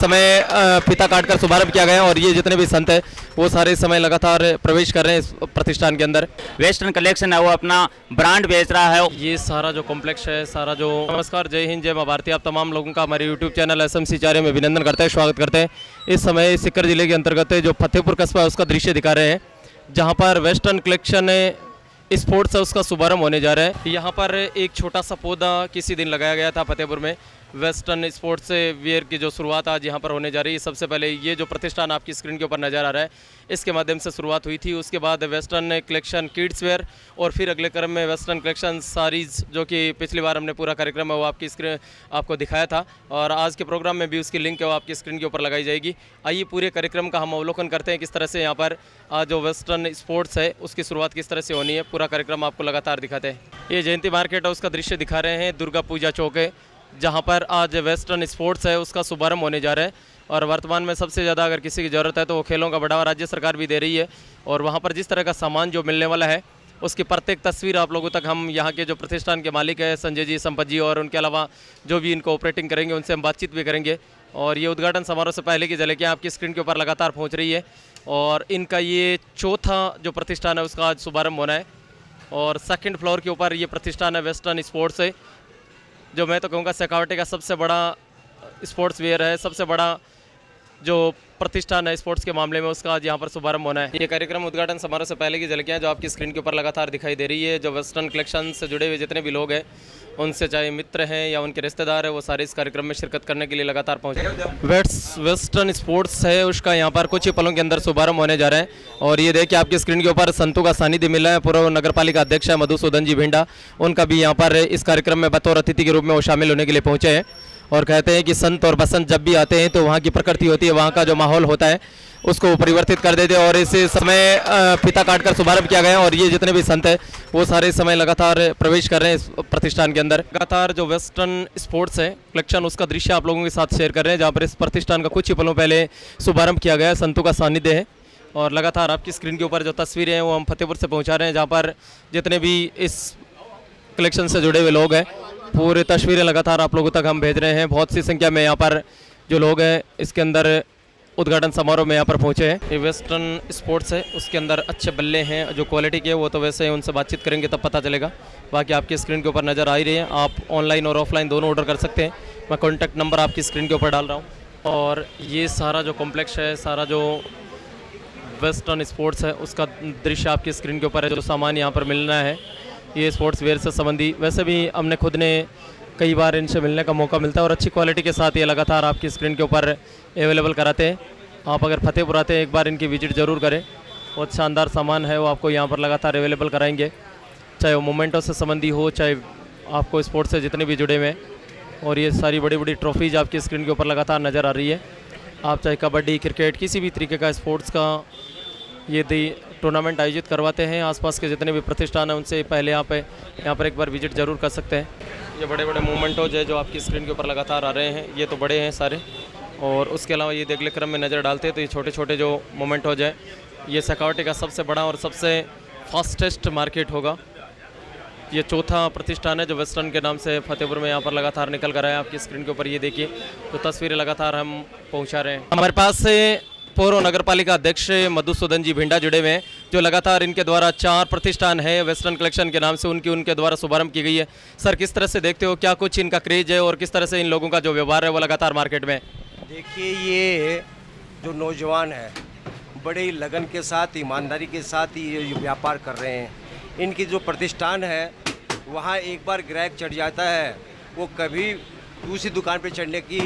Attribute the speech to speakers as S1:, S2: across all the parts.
S1: समय फीता काटकर शुभारंभ किया गया और ये जितने भी संत हैं वो सारे समय लगातार प्रवेश कर रहे हैं इस प्रतिष्ठान के अंदर।
S2: वेस्टर्न कलेक्शन है वो अपना ब्रांड बेच रहा है।
S1: ये सारा जो कॉम्प्लेक्स है, सारा जो नमस्कार, जय हिंद, जय मां भारती। आप तमाम लोगों का हमारे यूट्यूब चैनल एसएमसी चार्य में अभिनंदन करते हैं, स्वागत करते हैं। इस समय सीकर जिले के अंतर्गत जो फतेहपुर कस्बा है उसका दृश्य दिखा रहे हैं, जहाँ पर वेस्टर्न कलेक्शन स्पोर्ट्स है उसका शुभारंभ होने जा रहा है। यहाँ पर एक छोटा सा पौधा किसी दिन लगाया गया था फतेहपुर में। वेस्टर्न स्पोर्ट्स वेयर की जो शुरुआत आज यहाँ पर होने जा रही है, सबसे पहले ये जो प्रतिष्ठान आपकी स्क्रीन के ऊपर नज़र आ रहा है इसके माध्यम से शुरुआत हुई थी। उसके बाद वेस्टर्न कलेक्शन किड्स वेयर और फिर अगले क्रम में वेस्टर्न कलेक्शन साड़ीज़, जो कि पिछली बार हमने पूरा कार्यक्रम है वो आपकी स्क्रीन आपको दिखाया था और आज के प्रोग्राम में भी उसकी लिंक है वो आपकी स्क्रीन के ऊपर लगाई जाएगी। आइए पूरे कार्यक्रम का हम अवलोकन करते हैं किस तरह से यहाँ पर आज जो वेस्टर्न स्पोर्ट्स है उसकी शुरुआत किस तरह से होनी है। पूरा कार्यक्रम आपको लगातार दिखाते हैं। ये जयंती मार्केट है उसका दृश्य दिखा रहे हैं, दुर्गा पूजा चौक है जहाँ पर आज वेस्टर्न स्पोर्ट्स है उसका शुभारंभ होने जा रहा है। और वर्तमान में सबसे ज़्यादा अगर किसी की ज़रूरत है तो वो खेलों का बढ़ावा राज्य सरकार भी दे रही है और वहाँ पर जिस तरह का सामान जो मिलने वाला है उसकी प्रत्येक तस्वीर आप लोगों तक हम यहाँ के जो प्रतिष्ठान के मालिक है संजय जी, संपत जी और उनके अलावा जो भी इनको ऑपरेटिंग करेंगे उनसे हम बातचीत भी करेंगे। और ये उद्घाटन समारोह से पहले की झलकियाँ आपकी स्क्रीन के ऊपर लगातार पहुँच रही है और इनका ये चौथा जो प्रतिष्ठान है उसका आज शुभारंभ होना है। और सेकेंड फ्लोर के ऊपर ये प्रतिष्ठान है वेस्टर्न स्पोर्ट्स है, जो मैं तो कहूँगा शेखावटी का सबसे बड़ा स्पोर्ट्स वेयर है, सबसे बड़ा जो प्रतिष्ठान है स्पोर्ट्स के मामले में, उसका आज यहाँ पर शुभारंभ होना है। ये कार्यक्रम उद्घाटन समारोह से पहले की झलकियाँ जो आपकी स्क्रीन के ऊपर लगातार दिखाई दे रही है। जो वेस्टर्न कलेक्शन से जुड़े हुए जितने भी लोग हैं उनसे, चाहे मित्र हैं या उनके रिश्तेदार हैं, वो सारे इस कार्यक्रम में शिरकत करने के लिए लगातार पहुँचे। वेस्टर्न स्पोर्ट्स है उसका यहाँ पर कुछ ही पलों के अंदर शुभारंभ होने जा रहा है। और ये देखिए आपकी स्क्रीन के ऊपर संतों का सानिध्य मिला है। पूर्व नगर पालिका अध्यक्ष है मधुसूदन जी भिंडा, उनका भी यहाँ पर इस कार्यक्रम में बतौर अतिथि के रूप में वो शामिल होने के लिए पहुँचे हैं। और कहते हैं कि संत और बसंत जब भी आते हैं तो वहाँ की प्रकृति होती है, वहाँ का जो माहौल होता है उसको परिवर्तित कर देते हैं। और इस समय फीता काटकर शुभारंभ किया गया और ये जितने भी संत हैं वो सारे समय लगातार प्रवेश कर रहे हैं इस प्रतिष्ठान के अंदर। लगातार जो वेस्टर्न स्पोर्ट्स है कलेक्शन उसका दृश्य आप लोगों के साथ शेयर कर रहे हैं, जहाँ पर इस प्रतिष्ठान का कुछ ही पलों पहले शुभारंभ किया गया है। संतों का सानिध्य है और लगातार आपकी स्क्रीन के ऊपर जो तस्वीरें हैं वो हम फतेहपुर से पहुँचा रहे हैं, जहाँ पर जितने भी इस कलेक्शन से जुड़े हुए लोग हैं पूरे तस्वीरें लगातार आप लोगों तक हम भेज रहे हैं। बहुत सी संख्या में यहाँ पर जो लोग हैं इसके अंदर उद्घाटन समारोह में यहाँ पर पहुँचे हैं। ये वेस्टर्न स्पोर्ट्स है उसके अंदर अच्छे बल्ले हैं जो क्वालिटी के, वो तो वैसे ही उनसे बातचीत करेंगे तब पता चलेगा। बाकी आपकी स्क्रीन के ऊपर नज़र आ ही रही है, आप ऑनलाइन और ऑफलाइन दोनों ऑर्डर कर सकते हैं। मैं कॉन्टैक्ट नंबर आपकी स्क्रीन के ऊपर डाल रहा हूँ। और ये सारा जो कॉम्प्लेक्स है, सारा जो वेस्टर्न स्पोर्ट्स है उसका दृश्य आपकी स्क्रीन के ऊपर है। जो सामान यहाँ पर मिलना है ये स्पोर्ट्स वेयर से संबंधी, वैसे भी हमने खुद ने कई बार इनसे मिलने का मौका मिलता है और अच्छी क्वालिटी के साथ ये लगातार आपकी स्क्रीन के ऊपर अवेलेबल कराते हैं। आप अगर फतेहपुर आते हैं एक बार इनकी विजिट ज़रूर करें, बहुत शानदार सामान है वो आपको यहाँ पर लगातार अवेलेबल कराएंगे, चाहे वो मोमेंटो से संबंधी हो, चाहे आपको स्पोर्ट्स से जितने भी जुड़े हुए हैं। और ये सारी बड़ी बड़ी ट्रॉफीज आपकी स्क्रीन के ऊपर लगातार नज़र आ रही है। आप चाहे कबड्डी, क्रिकेट, किसी भी तरीके का स्पोर्ट्स का ये टूर्नामेंट आयोजित करवाते हैं, आसपास के जितने भी प्रतिष्ठान हैं उनसे पहले आप यहाँ पर एक बार विजिट ज़रूर कर सकते हैं। ये बड़े बड़े मोमेंटोज है जो आपकी स्क्रीन के ऊपर लगातार आ रहे हैं, ये तो बड़े हैं सारे। और उसके अलावा ये अगले क्रम में नज़र डालते हैं तो ये छोटे छोटे जो मोमेंटोज है, ये शेखावटी का सबसे बड़ा और सबसे फास्टेस्ट मार्केट होगा। ये चौथा प्रतिष्ठान है जो वेस्टर्न के नाम से फतेहपुर में यहाँ पर लगातार निकल कर आया। आपकी स्क्रीन के ऊपर ये देखिए तो तस्वीरें लगातार हम पहुँचा रहे हैं। हमारे पास से पूर्व नगर पालिका अध्यक्ष मधुसूदन जी भिंडा जुड़े हुए हैं, जो लगातार इनके द्वारा 4 प्रतिष्ठान है वेस्टर्न कलेक्शन के नाम से उनके द्वारा शुभारंभ की गई है। सर, किस तरह से देखते हो, क्या कुछ इनका क्रेज है और किस तरह से इन लोगों का जो व्यवहार है वो लगातार मार्केट में?
S3: देखिए, ये जो नौजवान है बड़े ही लगन के साथ, ईमानदारी के साथ ये व्यापार कर रहे हैं। इनकी जो प्रतिष्ठान है वहाँ एक बार ग्राहक चढ़ जाता है, वो कभी दूसरी दुकान पे चढ़ने की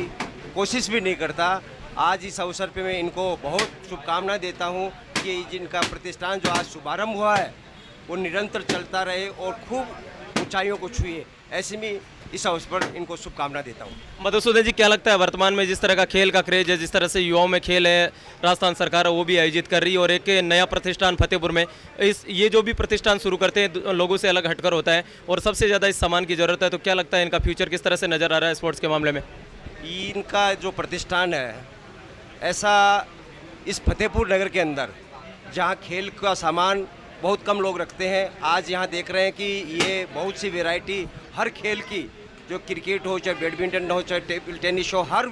S3: कोशिश भी नहीं करता। आज इस अवसर पे मैं इनको बहुत शुभकामनाएं देता हूँ कि जिनका प्रतिष्ठान जो आज शुभारंभ हुआ है वो निरंतर चलता रहे और खूब ऊंचाइयों को छुए, ऐसे में इस अवसर पर इनको शुभकामनाएं देता हूँ।
S1: मधुसूदन जी, क्या लगता है वर्तमान में जिस तरह का खेल का क्रेज है, जिस तरह से युवाओं में खेल है, राजस्थान सरकार है वो भी आयोजित कर रही है और एक नया प्रतिष्ठान फतेहपुर में ये जो भी प्रतिष्ठान शुरू करते हैं लोगों से अलग हटकर होता है और सबसे ज़्यादा इस सामान की ज़रूरत है, तो क्या लगता है इनका फ्यूचर किस तरह से नज़र आ रहा है स्पोर्ट्स के मामले में?
S3: इनका जो प्रतिष्ठान है ऐसा इस फतेहपुर नगर के अंदर जहाँ खेल का सामान बहुत कम लोग रखते हैं, आज यहाँ देख रहे हैं कि ये बहुत सी वैरायटी हर खेल की, जो क्रिकेट हो, चाहे बैडमिंटन हो, चाहे टेबल टेनिस हो, हर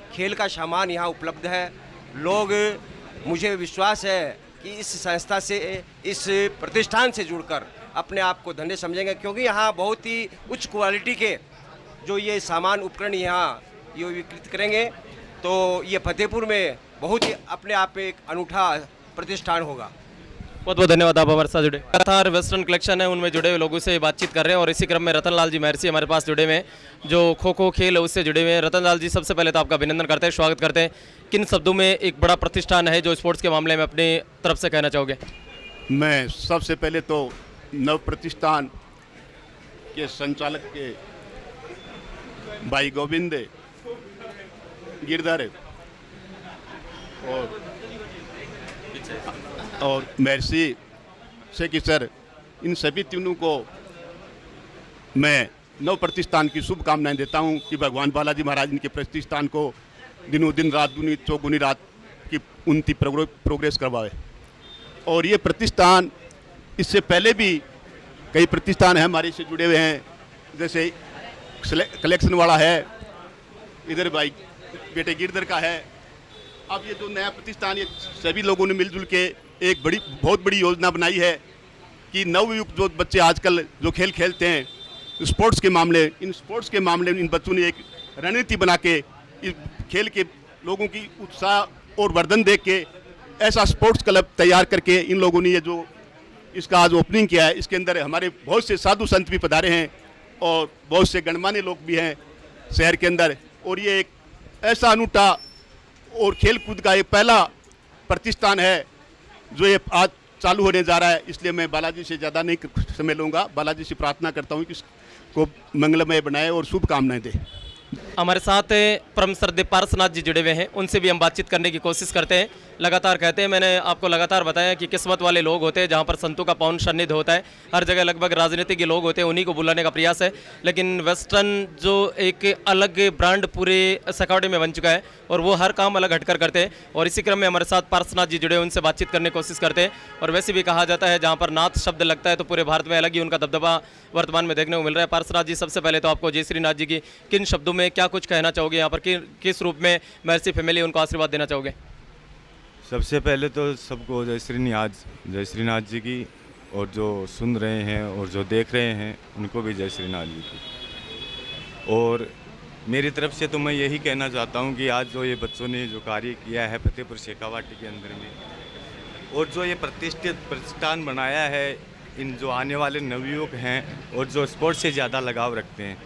S3: खेल का सामान यहाँ उपलब्ध है। लोग, मुझे विश्वास है कि इस संस्था से, इस प्रतिष्ठान से जुड़कर अपने आप को धन्य समझेंगे, क्योंकि यहाँ बहुत ही उच्च क्वालिटी के जो ये सामान उपकरण यहाँ ये विक्रित करेंगे, तो ये फतेहपुर में बहुत ही अपने आप में एक अनूठा प्रतिष्ठान होगा।
S1: बहुत बहुत धन्यवाद, आप हमारे साथ जुड़े। लगातार वेस्टर्न कलेक्शन है, उनमें जुड़े हुए लोगों से बातचीत कर रहे हैं और इसी क्रम में रतन लाल जी महर्षि हमारे पास जुड़े हुए हैं, जो खो खो खेल है उससे जुड़े हुए हैं। रतन लाल जी, सबसे पहले तो आपका अभिनंदन करते हैं, स्वागत करते हैं। किन शब्दों में एक बड़ा प्रतिष्ठान है जो स्पोर्ट्स के मामले में अपनी तरफ से कहना चाहोगे?
S4: मैं सबसे पहले तो नव प्रतिष्ठान के संचालक के भाई गोविंद गिरधर और महर्षि से कि सर, इन सभी तीनों को मैं नव प्रतिष्ठान की शुभकामनाएं देता हूं कि भगवान बालाजी महाराज इनके प्रतिष्ठान को दिनों दिन रात दूनी चौगुनी रात की उन्नति प्रोग्रेस करवाए। और ये प्रतिष्ठान, इससे पहले भी कई प्रतिष्ठान हैं हमारे से जुड़े हुए हैं, जैसे कलेक्शन वाला है, इधर भाई बेटे गिरधर का है। अब ये जो नया प्रतिष्ठान, ये सभी लोगों ने मिलजुल के एक बहुत बड़ी योजना बनाई है कि नवयुक्त जो बच्चे आजकल जो खेल खेलते हैं स्पोर्ट्स के मामले, इन स्पोर्ट्स के मामले में इन बच्चों ने एक रणनीति बना के इस खेल के लोगों की उत्साह और वर्धन देख के ऐसा स्पोर्ट्स क्लब तैयार करके इन लोगों ने ये जो इसका आज ओपनिंग किया है। इसके अंदर हमारे बहुत से साधु संत भी पधारे हैं और बहुत से गणमान्य लोग भी हैं शहर के अंदर। और ये एक ऐसा अनूठा और खेल कूद का एक पहला प्रतिष्ठान है जो ये आज चालू होने जा रहा है। इसलिए मैं बालाजी से ज़्यादा नहीं समय लूँगा, बालाजी से प्रार्थना करता हूँ कि इसको मंगलमय बनाए और शुभकामनाएं दे।
S1: हमारे साथ परम श्रद्धेय पारसनाथ जी जुड़े हुए हैं, उनसे भी हम बातचीत करने की कोशिश करते हैं। लगातार कहते हैं, मैंने आपको लगातार बताया कि किस्मत वाले लोग होते हैं जहाँ पर संतों का पावन सान्निध्य होता है। हर जगह लगभग राजनीतिक लोग होते हैं, उन्हीं को बुलाने का प्रयास है। लेकिन वेस्टर्न जो एक अलग ब्रांड पूरे सकावटी में बन चुका है और वो हर काम अलग हटकर करते हैं। और इसी क्रम में हमारे साथ पारसनाथ जी जुड़े हैं, उनसे बातचीत करने की कोशिश करते हैं। और वैसे भी कहा जाता है जहाँ पर नाथ शब्द लगता है तो पूरे भारत में अलग ही उनका दबदबा वर्तमान में देखने को मिल रहा है। पारसनाथ जी, सबसे पहले तो आपको जय श्रीनाथ जी की किन शब्दों में क्या कुछ कहना चाहोगे, यहाँ पर किस रूप में महर्षि फैमिली उनको आशीर्वाद देना चाहोगे?
S5: सबसे पहले तो सबको जय श्रीनाथ जी की, और जो सुन रहे हैं और जो देख रहे हैं उनको भी जय श्रीनाथ जी की। और मेरी तरफ से तो मैं यही कहना चाहता हूं कि आज जो ये बच्चों ने जो कार्य किया है फतेहपुर शेखावाटी के अंदर में, और जो ये प्रतिष्ठित प्रतिष्ठान बनाया है, इन जो आने वाले नवयुवक हैं और जो स्पोर्ट्स से ज़्यादा लगाव रखते हैं,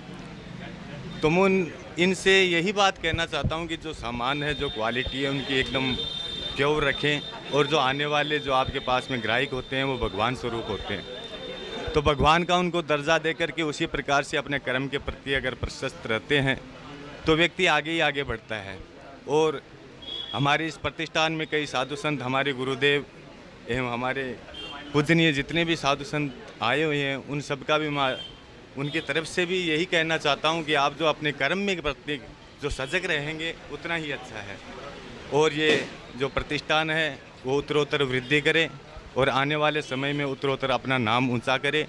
S5: तो मैं इनसे यही बात कहना चाहता हूं कि जो सामान है, जो क्वालिटी है, उनकी एकदम प्योर रखें। और जो आने वाले जो आपके पास में ग्राहक होते हैं वो भगवान स्वरूप होते हैं, तो भगवान का उनको दर्जा दे करके उसी प्रकार से अपने कर्म के प्रति अगर प्रशस्त रहते हैं तो व्यक्ति आगे ही आगे बढ़ता है। और हमारे इस प्रतिष्ठान में कई साधु संत, हमारे गुरुदेव एवं हमारे पूजनीय जितने भी साधु संत आए हुए हैं, उन सब का भी मैं उनकी तरफ से भी यही कहना चाहता हूं कि आप जो अपने कर्म में प्रति जो सजग रहेंगे उतना ही अच्छा है। और ये जो प्रतिष्ठान है वो उत्तरोत्तर वृद्धि करे और आने वाले समय में उत्तरोत्तर अपना नाम ऊंचा करे।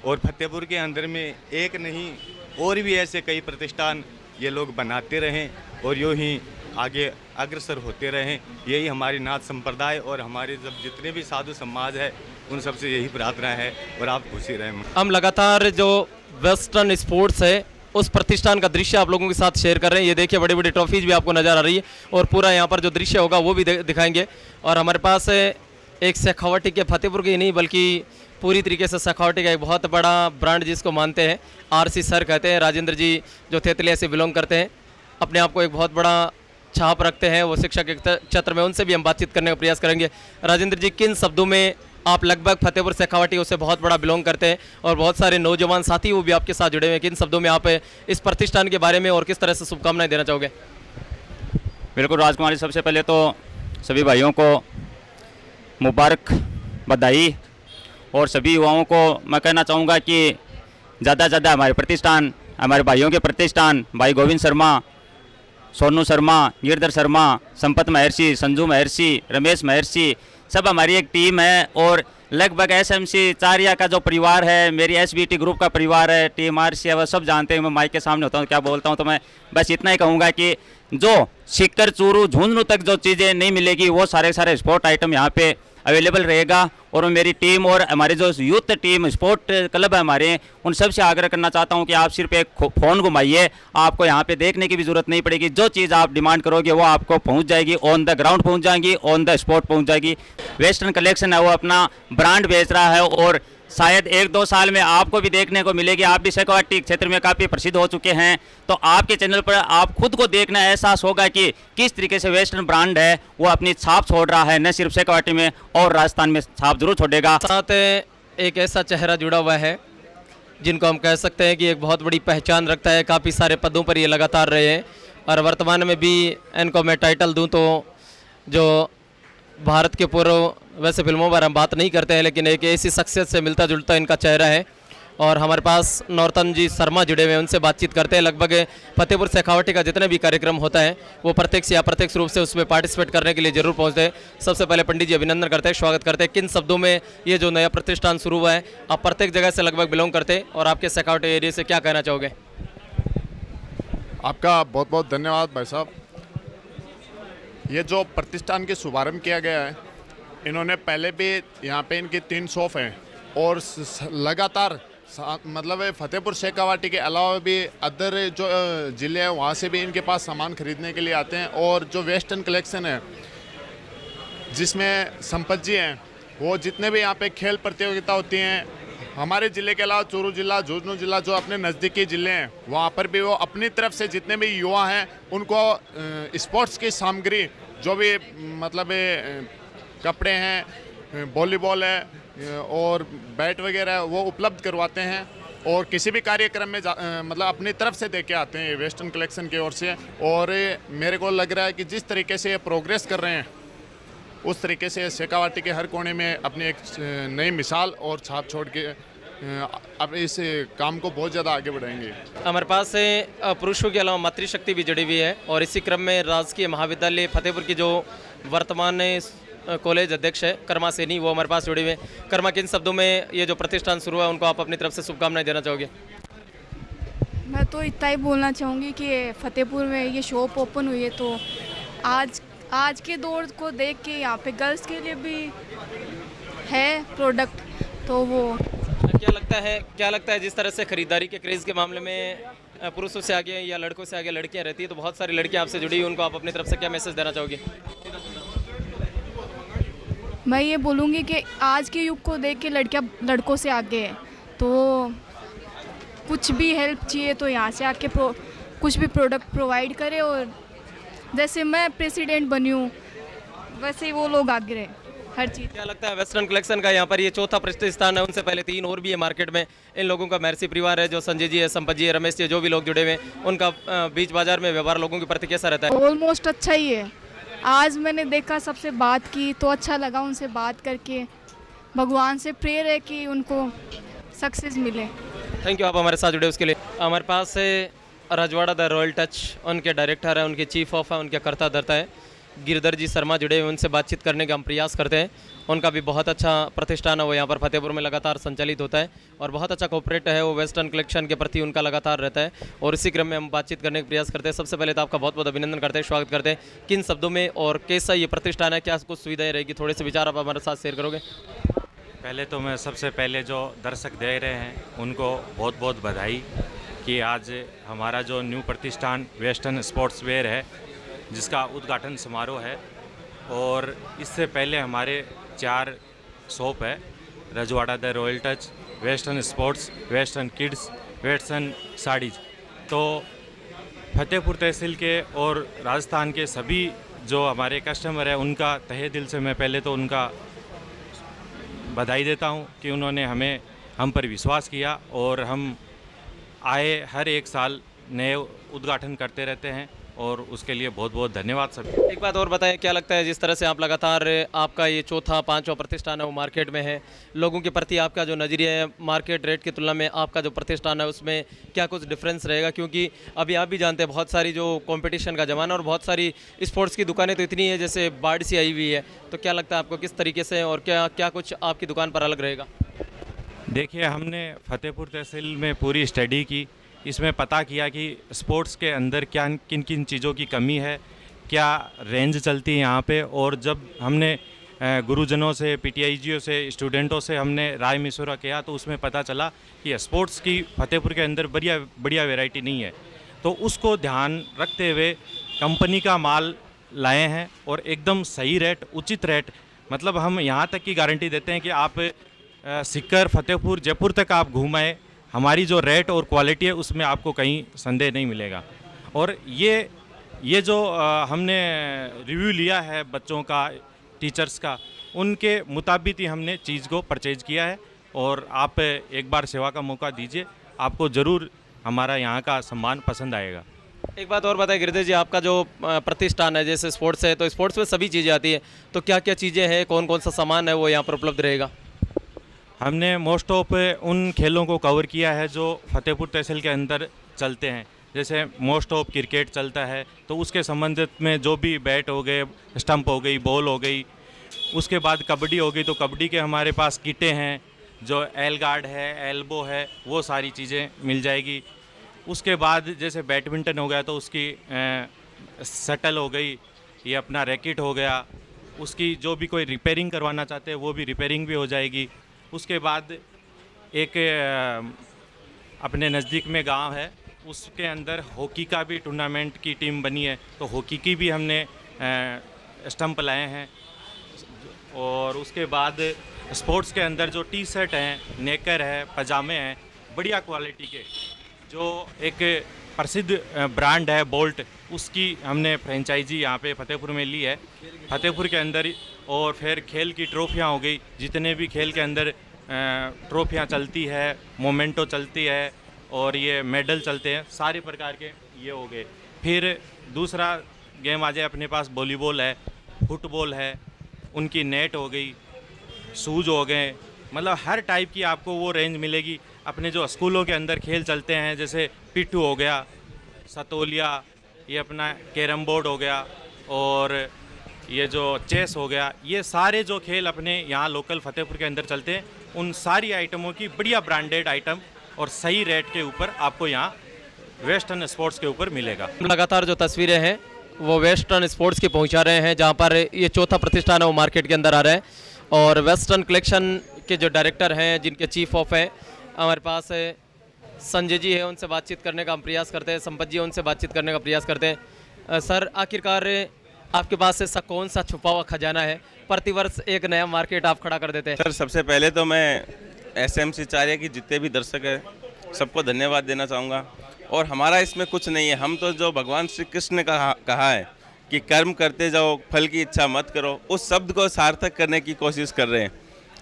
S5: और फतेहपुर के अंदर में एक नहीं और भी ऐसे कई प्रतिष्ठान ये लोग बनाते रहें और यूँ ही आगे अग्रसर होते रहें। यही हमारी नाथ संप्रदाय और हमारे जब जितने भी साधु समाज है उन सबसे यही प्रार्थना है। और आप खुशी रहें।
S1: हम लगातार जो वेस्टर्न स्पोर्ट्स है उस प्रतिष्ठान का दृश्य आप लोगों के साथ शेयर कर रहे हैं। ये देखिए, बड़ी बड़ी ट्रॉफीज भी आपको नज़र आ रही है और पूरा यहाँ पर जो दृश्य होगा वो भी दिखाएंगे। और हमारे पास एक शेखावाटी के, फतेहपुर की नहीं बल्कि पूरी तरीके से शेखावाटी का एक बहुत बड़ा ब्रांड जिसको मानते हैं, आरसी सर कहते हैं, राजेंद्र जी जो तेतलिया से बिलोंग करते हैं, अपने आप को एक बहुत बड़ा छाप रखते हैं वो शिक्षा के क्षेत्र में। उनसे भी हम बातचीत करने का प्रयास करेंगे। राजेंद्र जी, किन शब्दों में आप लगभग फतेहपुर शेखावाटी उससे बहुत बड़ा बिलोंग करते हैं और बहुत सारे नौजवान साथी वो भी आपके साथ जुड़े हुए हैं, किन शब्दों में आप इस प्रतिष्ठान के बारे में और किस तरह से शुभकामनाएं देना चाहोगे?
S2: बिल्कुल राजकुमारी, सबसे पहले तो सभी भाइयों को मुबारक बधाई। और सभी युवाओं को मैं कहना चाहूँगा कि ज़्यादा से ज़्यादा हमारे प्रतिष्ठान, हमारे भाइयों के प्रतिष्ठान, भाई गोविंद शर्मा, सोनू शर्मा, गिरधर शर्मा, संपत महर्षि, संजू महर्षि, रमेश महर्षि, सब हमारी एक टीम है। और लगभग एसएमसी चारिया का जो परिवार है, मेरी एसबीटी ग्रुप का परिवार है, टीम आरसी है, वह सब जानते हैं। मैं माइक के सामने होता हूँ क्या बोलता हूँ, तो मैं बस इतना ही कहूँगा कि जो सीकर चूरू झुंझुनू तक जो चीज़ें नहीं मिलेगी वो सारे स्पोर्ट आइटम यहाँ पे अवेलेबल रहेगा। और मेरी टीम और हमारे जो यूथ टीम स्पोर्ट क्लब है हमारे, उन सब से आग्रह करना चाहता हूँ कि आप सिर्फ एक फ़ोन घुमाइए, आपको यहाँ पे देखने की भी ज़रूरत नहीं पड़ेगी। जो चीज़ आप डिमांड करोगे वो आपको पहुँच जाएगी, ऑन द ग्राउंड पहुँच जाएगी, ऑन द स्पॉट पहुँच जाएगी। वेस्टर्न कलेक्शन है वो अपना ब्रांड बेच रहा है और शायद 1-2 साल में आपको भी देखने को मिलेगी। आप भी शेखावाटी क्षेत्र में काफ़ी प्रसिद्ध हो चुके हैं, तो आपके चैनल पर आप खुद को देखना एहसास होगा कि किस तरीके से वेस्टर्न ब्रांड है वो अपनी छाप छोड़ रहा है, न सिर्फ शेखावाटी में और राजस्थान में छाप जरूर छोड़ेगा।
S1: साथ एक ऐसा चेहरा जुड़ा हुआ है जिनको हम कह सकते हैं कि एक बहुत बड़ी पहचान रखता है, काफ़ी सारे पदों पर ये लगातार रहे हैं और वर्तमान में भी इनको मैं टाइटल दूं तो जो भारत के पूर्व, वैसे फिल्मों पर हम बात नहीं करते हैं, लेकिन एक ऐसी शख्सियत से मिलता जुलता इनका चेहरा है। और हमारे पास नौतन जी शर्मा जुड़े हुए हैं, उनसे बातचीत करते हैं। लगभग फतेहपुर शेखावाटी का जितने भी कार्यक्रम होता है वो प्रत्यक्ष या अप्रत्यक्ष रूप से उसमें पार्टिसिपेट करने के लिए जरूर पहुंचते हैं। सबसे पहले पंडित जी अभिनंदन करते हैं, स्वागत करते हैं। किन शब्दों में ये जो नया प्रतिष्ठान शुरू हुआ है, आप प्रत्येक जगह से लगभग बिलोंग करते हैं और आपके शेखावाटी एरिया से क्या कहना चाहोगे?
S6: आपका बहुत बहुत धन्यवाद भाई साहब। ये जो प्रतिष्ठान के शुभारंभ किया गया है, इन्होंने पहले भी यहाँ पे इनकी 3 शॉप हैं और लगातार मतलब फतेहपुर शेखावाटी के अलावा भी अदर जो ज़िले हैं वहाँ से भी इनके पास सामान खरीदने के लिए आते हैं। और जो वेस्टर्न कलेक्शन है जिसमें संपत जी हैं, वो जितने भी यहाँ पे खेल प्रतियोगिता होती हैं हमारे ज़िले के अलावा चूरू जिला, झुंझुनू जिला जो अपने नज़दीकी ज़िले हैं वहाँ पर भी वो अपनी तरफ से जितने भी युवा हैं उनको स्पोर्ट्स की सामग्री जो भी मतलब कपड़े हैं, वॉलीबॉल है और बैट वगैरह है, वो उपलब्ध करवाते हैं। और किसी भी कार्यक्रम में मतलब अपनी तरफ से दे के आते हैं वेस्टर्न कलेक्शन की ओर से। और मेरे को लग रहा है कि जिस तरीके से ये प्रोग्रेस कर रहे हैं उस तरीके से शेखावाटी के हर कोने में अपनी एक नई मिसाल और छाप छोड़ के अब इस काम को बहुत ज़्यादा आगे बढ़ाएंगे।
S1: हमारे पास से पुरुषों के अलावा मातृशक्ति भी जुड़ी हुई है और इसी क्रम में राजकीय महाविद्यालय फतेहपुर की जो वर्तमान कॉलेज अध्यक्ष है कर्मा सैनी, वो हमारे पास जुड़े हुए हैं। कर्मा, किन शब्दों में ये जो प्रतिष्ठान शुरू है उनको आप अपनी तरफ से शुभकामनाएं देना चाहोगे?
S7: मैं तो इतना ही बोलना चाहूँगी कि फतेहपुर में ये शॉप ओपन हुई है तो आज के दौर को देख के यहाँ पे गर्ल्स के लिए भी है प्रोडक्ट, तो वो
S1: क्या लगता है जिस तरह से खरीदारी के क्रेज़ के मामले में पुरुषों से आगे या लड़कों से आगे लड़कियाँ रहती है, तो बहुत सारी लड़कियाँ आपसे जुड़ी हुई, उनको आप अपनी तरफ से क्या मैसेज देना चाहोगे?
S7: मैं ये बोलूँगी कि आज के युग को देख के लड़कियाँ लड़कों से आगे है, तो कुछ भी हेल्प चाहिए तो यहाँ से आके कुछ भी प्रोडक्ट प्रोवाइड करे। और जैसे मैं प्रेसिडेंट बनी हूँ वैसे ही वो लोग आगे रहे हर चीज़।
S1: क्या लगता है वेस्टर्न कलेक्शन का यहाँ पर ये चौथा प्रतिष्ठान है, उनसे पहले 3 और भी है मार्केट में, इन लोगों का महर्षि परिवार है, जो संजय जी है, संपत जी है, रमेश जी, जो भी लोग जुड़े हुए हैं, उनका बीच बाजार में व्यवहार लोगों के प्रति कैसा रहता है?
S7: ऑलमोस्ट अच्छा ही है। आज मैंने देखा, सबसे बात की तो अच्छा लगा, उनसे बात करके भगवान से प्रेयर है कि उनको सक्सेस मिले।
S1: थैंक यू, आप हमारे साथ जुड़े उसके लिए। हमारे पास से रजवाड़ा द रॉयल टच, उनके डायरेक्टर है, उनके चीफ ऑफ है, उनके कर्ता धर्ता है गिरधर जी शर्मा जुड़े हुए, उनसे बातचीत करने का हम प्रयास करते हैं। उनका भी बहुत अच्छा प्रतिष्ठान है, वो यहाँ पर फतेहपुर में लगातार संचालित होता है और बहुत अच्छा कोऑपरेट है वो वेस्टर्न कलेक्शन के प्रति उनका लगातार रहता है और इसी क्रम में हम बातचीत करने का प्रयास करते हैं। सबसे पहले तो आपका बहुत बहुत अभिनंदन करते हैं, स्वागत करते हैं। किन शब्दों में और कैसा ये प्रतिष्ठान है, क्या कुछ सुविधाएँ रहेगी, थोड़े से विचार आप हमारे साथ शेयर करोगे?
S8: पहले तो मैं सबसे पहले जो दर्शक दे रहे हैं उनको बहुत बहुत बधाई कि आज हमारा जो न्यू प्रतिष्ठान वेस्टर्न स्पोर्ट्स वेयर है जिसका उद्घाटन समारोह है। और इससे पहले हमारे 4 शॉप है, Rajwada the royal touch, western sports, western kids, western sarees. तो फतेहपुर तहसील के और राजस्थान के सभी जो हमारे कस्टमर हैं उनका तहे दिल से मैं पहले तो उनका बधाई देता हूं कि उन्होंने हम पर विश्वास किया और हम आए हर एक साल नए उद्घाटन करते रहते हैं और उसके लिए बहुत बहुत धन्यवाद सभी।
S1: एक बात और बताएं, क्या लगता है जिस तरह से आप लगातार आपका ये चौथा पांचवा प्रतिष्ठान है वो मार्केट में है, लोगों के प्रति आपका जो नज़रिया है मार्केट रेट की तुलना में आपका जो प्रतिष्ठान है उसमें क्या कुछ डिफरेंस रहेगा? क्योंकि अभी आप भी जानते हैं बहुत सारी जो कंपटीशन का ज़माना और बहुत सारी स्पोर्ट्स की दुकानें तो इतनी है जैसे बाढ़ सी आई हुई है, तो क्या लगता है आपको किस तरीके से और क्या क्या कुछ आपकी दुकान पर अलग रहेगा?
S8: देखिए, हमने फतेहपुर तहसील में पूरी स्टडी की, इसमें पता किया कि स्पोर्ट्स के अंदर क्या किन किन चीज़ों की कमी है, क्या रेंज चलती है यहाँ पे। और जब हमने गुरुजनों से, पीटीआईजीओ से, स्टूडेंटों से हमने राय मशवरा किया तो उसमें पता चला कि स्पोर्ट्स की फतेहपुर के अंदर बढ़िया वैरायटी नहीं है। तो उसको ध्यान रखते हुए कंपनी का माल लाए हैं और एकदम सही रेट, उचित रेट, मतलब हम यहाँ तक की गारंटी देते हैं कि आप सीकर, फतेहपुर, जयपुर तक आप घूमाए, हमारी जो रेट और क्वालिटी है उसमें आपको कहीं संदेह नहीं मिलेगा। और ये जो हमने रिव्यू लिया है बच्चों का, टीचर्स का, उनके मुताबिक ही हमने चीज़ को परचेज किया है। और आप एक बार सेवा का मौका दीजिए, आपको ज़रूर हमारा यहाँ का सम्मान पसंद आएगा।
S1: एक बात और बताएं गिरिधर जी, आपका जो प्रतिष्ठान है जैसे स्पोर्ट्स है तो स्पोर्ट्स में सभी चीज़ें आती है, तो क्या क्या चीज़ें हैं, कौन कौन सा सामान है वो यहाँ पर उपलब्ध रहेगा?
S8: हमने मोस्ट ऑफ उन खेलों को कवर किया है जो फतेहपुर तहसील के अंदर चलते हैं। जैसे मोस्ट ऑफ क्रिकेट चलता है तो उसके संबंधित में जो भी बैट हो गए, स्टंप हो गई, बॉल हो गई, उसके बाद कबड्डी हो गई तो कबड्डी के हमारे पास किटें हैं, जो एल गार्ड है, एल्बो है, वो सारी चीज़ें मिल जाएगी। उसके बाद जैसे बैडमिंटन हो गया तो उसकी शटल हो गई, ये अपना रैकेट हो गया, उसकी जो भी कोई रिपेयरिंग करवाना चाहते हैं वो भी रिपेयरिंग भी हो जाएगी। उसके बाद एक अपने नज़दीक में गांव है, उसके अंदर हॉकी का भी टूर्नामेंट की टीम बनी है, तो हॉकी की भी हमने स्टंप लाए हैं। और उसके बाद स्पोर्ट्स के अंदर जो टी शर्ट हैं, नेकर है, पजामे हैं, बढ़िया क्वालिटी के, जो एक प्रसिद्ध ब्रांड है बोल्ट, उसकी हमने फ्रेंचाइजी यहाँ पे फतेहपुर में ली है, फतेहपुर के अंदर। और फिर खेल की ट्रॉफियाँ हो गई, जितने भी खेल के अंदर ट्रॉफियाँ चलती है, मोमेंटो चलती है और ये मेडल चलते हैं, सारे प्रकार के ये हो गए। फिर दूसरा गेम आ जाए अपने पास, वॉलीबॉल है, फुटबॉल है, उनकी नेट हो गई, शूज़ हो गए, मतलब हर टाइप की आपको वो रेंज मिलेगी। अपने जो स्कूलों के अंदर खेल चलते हैं जैसे पिट्ठू हो गया, सतोलिया, ये अपना कैरम बोर्ड हो गया और ये जो चेस हो गया, ये सारे जो खेल अपने यहाँ लोकल फतेहपुर के अंदर चलते हैं, उन सारी आइटमों की बढ़िया ब्रांडेड आइटम और सही रेट के ऊपर आपको यहाँ वेस्टर्न स्पोर्ट्स के ऊपर मिलेगा।
S1: लगातार जो तस्वीरें हैं वो वेस्टर्न स्पोर्ट्स की पहुंचा रहे हैं, जहां पर ये चौथा प्रतिष्ठान है वो मार्केट के अंदर आ रहा है। और वेस्टर्न कलेक्शन के जो डायरेक्टर हैं, जिनके चीफ ऑफ है हमारे पास है संजय जी है, उनसे बातचीत करने का हम प्रयास करते हैं, संपत जी उनसे बातचीत करने का प्रयास करते हैं। सर, आखिरकार आपके पास ऐसा कौन सा छुपा हुआ खजाना है, प्रतिवर्ष एक नया मार्केट आप खड़ा कर देते हैं?
S9: सर, सबसे पहले तो मैं एसएमसी चार्य की जितने भी दर्शक हैं सबको धन्यवाद देना चाहूँगा। और हमारा इसमें कुछ नहीं है, हम तो जो भगवान श्री कृष्ण ने कहा है कि कर्म करते जाओ, फल की इच्छा मत करो, उस शब्द को सार्थक करने की कोशिश कर रहे हैं।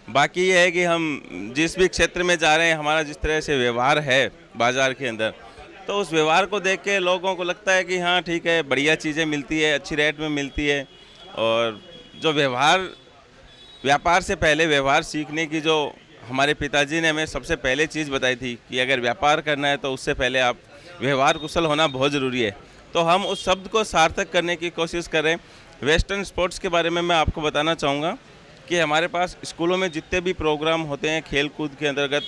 S9: बाकी ये है कि हम जिस भी क्षेत्र में जा रहे हैं, हमारा जिस तरह से व्यवहार है बाज़ार के अंदर, तो उस व्यवहार को देख के लोगों को लगता है कि हाँ ठीक है, बढ़िया चीज़ें मिलती है, अच्छी रेट में मिलती है। और जो व्यापार से पहले व्यवहार सीखने की जो हमारे पिताजी ने हमें सबसे पहले चीज़ बताई थी कि अगर व्यापार करना है तो उससे पहले आप व्यवहार कुशल होना बहुत ज़रूरी है। तो हम उस शब्द को सार्थक करने की कोशिश कर रहे हैं। वेस्टर्न स्पोर्ट्स के बारे में मैं आपको बताना चाहूँगा कि हमारे पास स्कूलों में जितने भी प्रोग्राम होते हैं खेल कूद के अंतर्गत,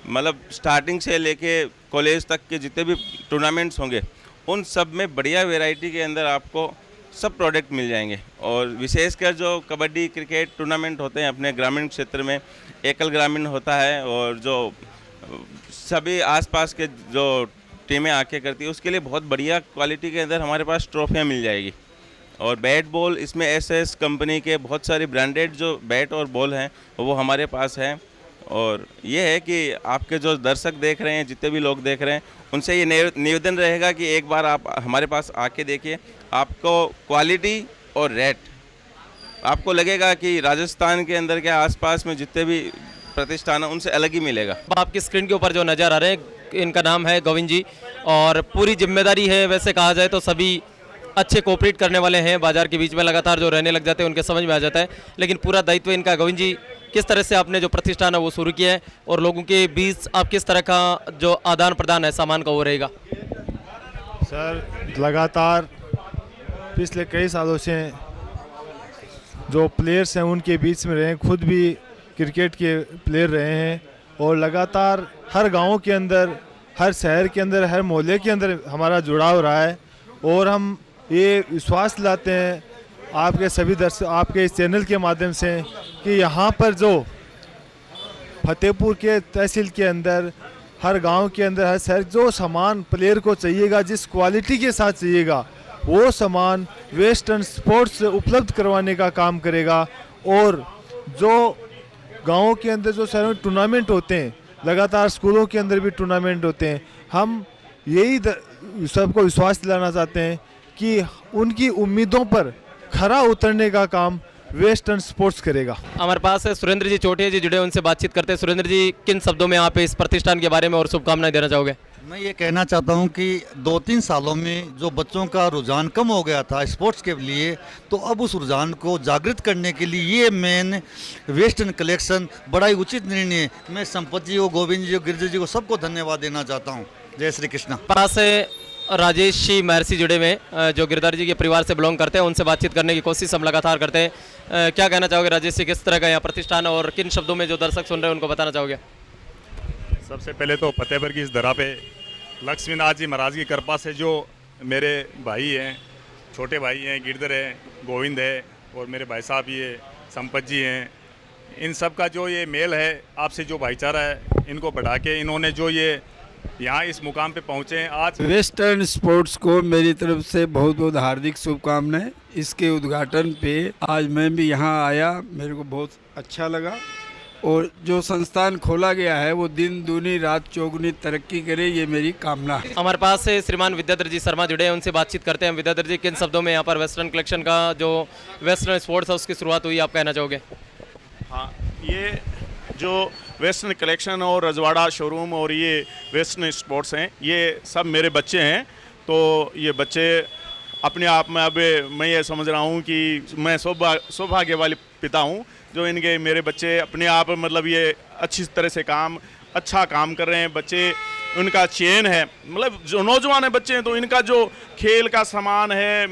S9: मतलब स्टार्टिंग से लेके कॉलेज तक के जितने भी टूर्नामेंट्स होंगे, उन सब में बढ़िया वैरायटी के अंदर आपको सब प्रोडक्ट मिल जाएंगे। और विशेषकर जो कबड्डी क्रिकेट टूर्नामेंट होते हैं अपने ग्रामीण क्षेत्र में, एकल ग्रामीण होता है और जो सभी आसपास के जो टीमें आके करती है, उसके लिए बहुत बढ़िया क्वालिटी के अंदर हमारे पास ट्रॉफियाँ मिल जाएगी। और बैट बॉल, इसमें एसएस कंपनी के बहुत सारे ब्रांडेड जो बैट और बॉल हैं वो हमारे पास है। और ये है कि आपके जो दर्शक देख रहे हैं, जितने भी लोग देख रहे हैं, उनसे ये निवेदन रहेगा कि एक बार आप हमारे पास आके देखिए, आपको क्वालिटी और रेट आपको लगेगा कि राजस्थान के अंदर के आसपास में जितने भी प्रतिष्ठान हैं उनसे अलग ही मिलेगा।
S1: आपकी स्क्रीन के ऊपर जो नज़र आ रहे हैं, इनका नाम है गोविंद जी और पूरी जिम्मेदारी है, वैसे कहा जाए तो सभी अच्छे कोऑपरेट करने वाले हैं, बाजार के बीच में लगातार जो रहने लग जाते हैं उनके समझ में आ जाता है, लेकिन पूरा दायित्व इनका। गोविंद जी, किस तरह से आपने जो प्रतिष्ठान है वो शुरू किया है और लोगों के बीच आप किस तरह का जो आदान प्रदान है सामान का वो रहेगा?
S10: सर, लगातार पिछले कई सालों से जो प्लेयर्स हैं उनके बीच में रहे, खुद भी क्रिकेट के प्लेयर रहे हैं और लगातार हर गांव के अंदर, हर शहर के अंदर, हर मोहल्ले के अंदर हमारा जुड़ाव रहा है। और हम ये विश्वास दिलाते हैं आपके सभी दर्शक, आपके इस चैनल के माध्यम से, कि यहाँ पर जो फतेहपुर के तहसील के अंदर, हर गांव के अंदर, हर शहर, जो सामान प्लेयर को चाहिएगा, जिस क्वालिटी के साथ चाहिएगा, वो सामान वेस्टर्न स्पोर्ट्स से उपलब्ध करवाने का काम करेगा। और जो गाँव के अंदर, जो शहरों में टूर्नामेंट होते हैं, लगातार स्कूलों के अंदर भी टूर्नामेंट होते हैं, हम यही सबको विश्वास दिलाना चाहते हैं कि उनकी उम्मीदों पर खरा उतरने का काम वेस्टर्न स्पोर्ट्स करेगा।
S1: हमारे पास है सुरेंद्र जी चोटिया जी जुड़े, उनसे बातचीत करते हैं। सुरेंद्र जी, किन शब्दों में आप इस प्रतिष्ठान के बारे में और शुभकामनाएं देना चाहोगे?
S11: मैं ये कहना चाहता हूँ कि 2-3 सालों में जो बच्चों का रुझान कम हो गया था स्पोर्ट्स के लिए, तो अब उस रुझान को जागृत करने के लिए ये मेन वेस्टर्न कलेक्शन बड़ा ही उचित निर्णय है। मैं संपत जी को, गोविंद जी को, गिरिजा जी को, सबको धन्यवाद देना चाहता हूँ। जय श्री कृष्णा।
S1: पास है राजेश जी महर्षि जुड़े में, जो गिरधारी जी के परिवार से बिलोंग करते हैं, उनसे बातचीत करने की कोशिश हम लगातार करते हैं। क्या कहना चाहोगे राजेश जी, किस तरह का यहाँ प्रतिष्ठान है और किन शब्दों में जो दर्शक सुन रहे हैं उनको बताना चाहोगे?
S12: सबसे पहले तो फतेहपुर की इस धरा पे लक्ष्मीनाथ जी महाराज की कृपा से जो मेरे भाई हैं, छोटे भाई हैं, गिरधर है, गोविंद है और मेरे भाई साहब ये संपत जी हैं, इन सब का जो ये मेल है, आपसे जो भाईचारा है, इनको बढ़ा के इन्होंने जो ये यहाँ इस मुकाम पे पहुँचे हैं आज।
S13: वेस्टर्न स्पोर्ट्स को मेरी तरफ से बहुत बहुत हार्दिक शुभकामनाएं। इसके उद्घाटन पे आज मैं भी यहाँ आया, मेरे को बहुत अच्छा लगा। और जो संस्थान खोला गया है वो दिन दूनी रात चौगुनी तरक्की करे, ये मेरी कामना है।
S1: हमारे पास से श्रीमान विद्याधर जी शर्मा जुड़े हैं, उनसे बातचीत करते हैं। विद्याधर जी, किन शब्दों में यहाँ पर वेस्टर्न कलेक्शन का जो वेस्टर्न स्पोर्ट्स है उसकी शुरुआत हुई, आप कहना चाहोगे?
S12: हाँ, ये जो वेस्टर्न कलेक्शन और रजवाड़ा शोरूम और ये वेस्टर्न स्पोर्ट्स हैं, ये सब मेरे बच्चे हैं। तो ये बच्चे अपने आप में, अब मैं ये समझ रहा हूँ कि मैं सौभाग्य वाले पिता हूँ जो इनके मेरे बच्चे अपने आप मतलब ये अच्छी तरह से अच्छा काम कर रहे हैं। बच्चे, उनका चयन है, मतलब जो नौजवान है बच्चे हैं, तो इनका जो खेल का सामान है,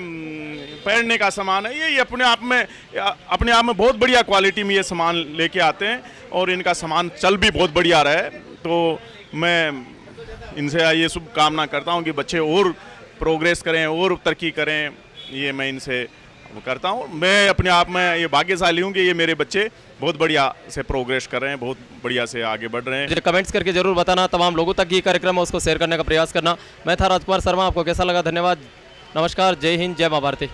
S12: पहनने का सामान है, ये अपने आप में बहुत बढ़िया क्वालिटी में ये सामान लेके आते हैं और इनका सामान चल भी बहुत बढ़िया रहा है। तो मैं इनसे ये शुभकामना करता हूँ कि बच्चे और प्रोग्रेस करें और तरक्की करें, ये मैं इनसे करता हूँ। मैं अपने आप में ये भाग्यशाली हूँ कि ये मेरे बच्चे बहुत बढ़िया से प्रोग्रेस कर रहे हैं, बहुत बढ़िया से आगे बढ़ रहे हैं।
S1: कमेंट्स करके जरूर बताना, तमाम लोगों तक ये कार्यक्रम है उसको शेयर करने का प्रयास करना। मैं था राजकुमार शर्मा, आपको कैसा लगा? धन्यवाद, नमस्कार, जय हिंद, जय मां भारती।